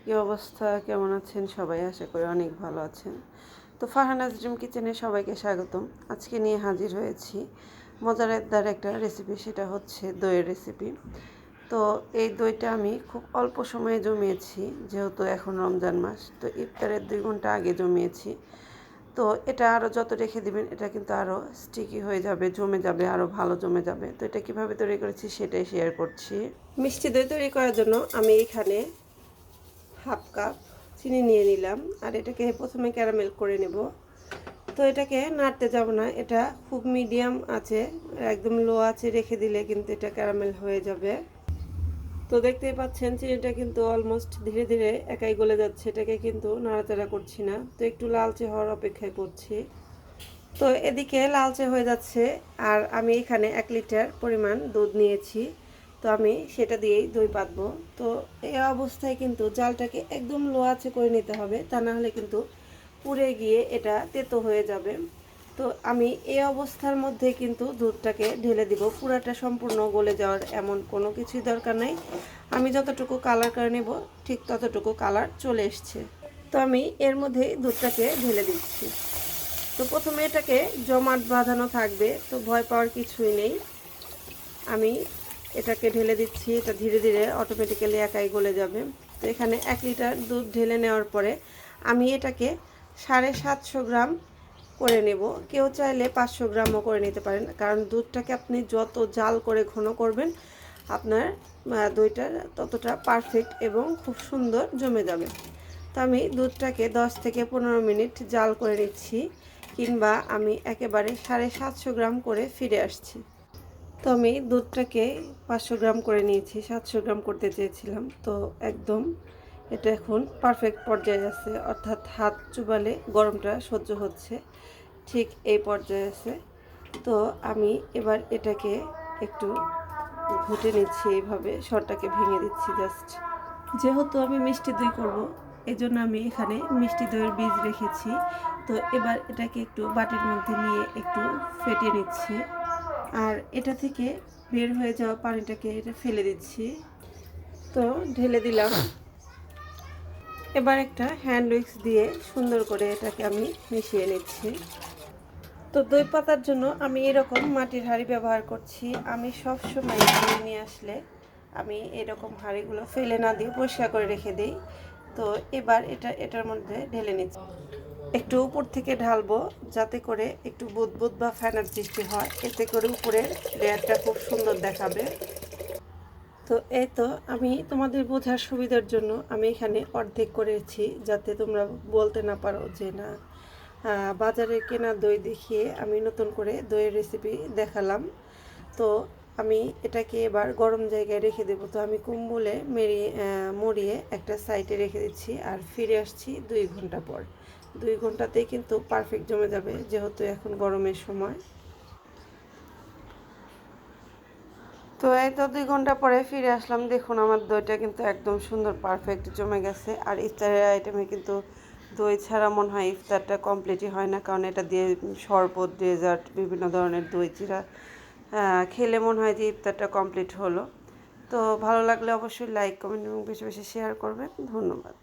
কী অবস্থা, কেমন আছেন সবাই? আশা করি অনেক ভালো আছেন। তো ফারহানাজ ড্রিম কিচেনে সবাইকে স্বাগতম। আজকে নিয়ে হাজির হয়েছি মজাদার একটা রেসিপি, সেটা হচ্ছে দইয়ের রেসিপি। তো এই দইটা আমি খুব অল্প সময়ে জমিয়েছি, যেহেতু এখন রমজান মাস, তো ইফতারের 2 ঘন্টা আগে জমিয়েছি। তো এটা আরও যত রেখে দিবেন এটা কিন্তু আরও স্টিকি হয়ে যাবে, জমে যাবে, আরও ভালো জমে যাবে। তো এটা কীভাবে তৈরি করেছি সেটাই শেয়ার করছি। মিষ্টি দই তৈরি করার জন্য আমি এখানে হাফ কাপ চিনি নিয়ে নিলাম, আর এটাকে প্রথমে ক্যারামেল করে নেব। তো এটাকে নাড়তে যাব না, এটা খুব মিডিয়াম আছে, একদম লো আছে রেখে দিলে কিন্তু এটা ক্যারামেল হয়ে যাবে। তো দেখতেই পাচ্ছেন চিনিটা কিন্তু অলমোস্ট ধীরে ধীরে একাই গলে যাচ্ছে, এটাকে কিন্তু নাড়াচাড়া করছি না। তো একটু লালচে হওয়ার অপেক্ষায় করছি। তো এদিকে লালচে হয়ে যাচ্ছে, আর আমি এখানে 1 লিটার পরিমাণ দুধ নিয়েছি। তো আমি সেটা দিয়েই দই পাতবো। তো এই অবস্থায় কিন্তু জালটাকে একদম লো আঁচে করে নিতে হবে, তা না হলে কিন্তু পুড়ে গিয়ে এটা তেতো হয়ে যাবে। তো আমি এই অবস্থার মধ্যে কিন্তু দুধটাকে ঢেলে দিব। পুরাটা সম্পূর্ণ গলে যাওয়ার এমন কোনো কিছুই দরকার নাই। আমি যতটুকু কালার করে নেব ঠিক ততটুকু কালার চলে এসছে। তো আমি এর মধ্যে দুধটাকে ঢেলে দিচ্ছি। তো প্রথমে এটাকে জমাট বাঁধানো থাকবে, তো ভয় পাওয়ার কিছুই নেই। আমি এটাকে ঢেলে দিচ্ছি, এটা ধীরে ধীরে অটোমেটিক্যালি একাই গলে যাবে। তো এখানে 1 লিটার দুধ ঢেলে নেওয়ার পরে আমি এটাকে 750 গ্রাম করে নেব। কেউ চাইলে 500 গ্রামও করে নিতে পারেন, কারণ দুধটাকে আপনি যত জাল করে ঘন করবেন আপনার দইটা ততটা পারফেক্ট এবং খুব সুন্দর জমে যাবে। তো আমি দুধটাকে 10 থেকে 15 মিনিট জাল করে নিচ্ছি, কিংবা আমি একেবারে 750 গ্রাম করে ফিরে আসছি। তো আমি দুধটাকে 500 গ্রাম করে নিয়েছি, 700 গ্রাম করতে চেয়েছিলাম। তো একদম এটা এখন পারফেক্ট পর্যায়ে আছে, অর্থাৎ হাত চুবালে গরমটা সহ্য হচ্ছে, ঠিক এই পর্যায়ে আছে। তো আমি এবার এটাকে একটু ঘুটে নিচ্ছি, এইভাবে সরটাকে ভেঙে দিচ্ছি জাস্ট। যেহেতু আমি মিষ্টি দই করব, এজন্য আমি এখানে মিষ্টি দইয়ের বীজ রেখেছি। তো এবার এটাকে একটু বাটির মধ্যে নিয়ে একটু ফেটিয়ে নিচ্ছি, আর এটা থেকে বের হয়ে যাওয়া পানিটাকে এটা ফেলে দিচ্ছি। তো ঢেলে দিলাম। এবার একটা হ্যান্ড উইক্স দিয়ে সুন্দর করে এটাকে আমি মিশিয়ে নিচ্ছি। তো দই পাতার জন্য আমি এরকম মাটির হাঁড়ি ব্যবহার করছি। আমি সব সময় দই নিয়ে আসলে আমি এরকম হাঁড়িগুলো ফেলে না দিয়ে পরিষ্কার করে রেখে দিই। তো এবার এটার মধ্যে ঢেলে নিচ্ছি। একটু উপর থেকে ঢালবো, যাতে করে একটু বুদবুদ বা ফেনার সৃষ্টি হয়, এতে করে উপরের লেয়ারটা খুব সুন্দর দেখাবে। তো এই তো আমি তোমাদের বোঝার সুবিধার জন্য আমি এখানে অর্ধেক করেছি, যাতে তোমরা বলতে না পারো যে না বাজারে কেনা দই দেখিয়ে আমি নতুন করে দইয়ের রেসিপি দেখালাম। তো আমি এটাকে এবার গরম জায়গায় রেখে দেবো। তো আমি কম্বলে মুড়িয়ে একটা সাইডে রেখে দিচ্ছি, আর ফিরে আসছি 2 ঘন্টা পর। 2 ঘন্টাতেই কিন্তু পারফেক্ট জমে যাবে, যেহেতু এখন গরমের সময়। তো এই তো 2 ঘন্টা পরে ফিরে আসলাম। দেখুন আমার দইটা কিন্তু একদম সুন্দর পারফেক্ট জমে গেছে। আর ইফতারের আইটেমে কিন্তু দই ছাড়া মনে হয় ইফতারটা কমপ্লিটই হয় না, কারণ এটা দিয়ে শরবত, ডেজার্ট, বিভিন্ন ধরনের দই চিরা খেলে মনে হয় যে ইফতারটা কমপ্লিট হলো। তো ভালো লাগলে অবশ্যই লাইক, কমেন্ট এবং বেশি বেশি শেয়ার করবেন। ধন্যবাদ।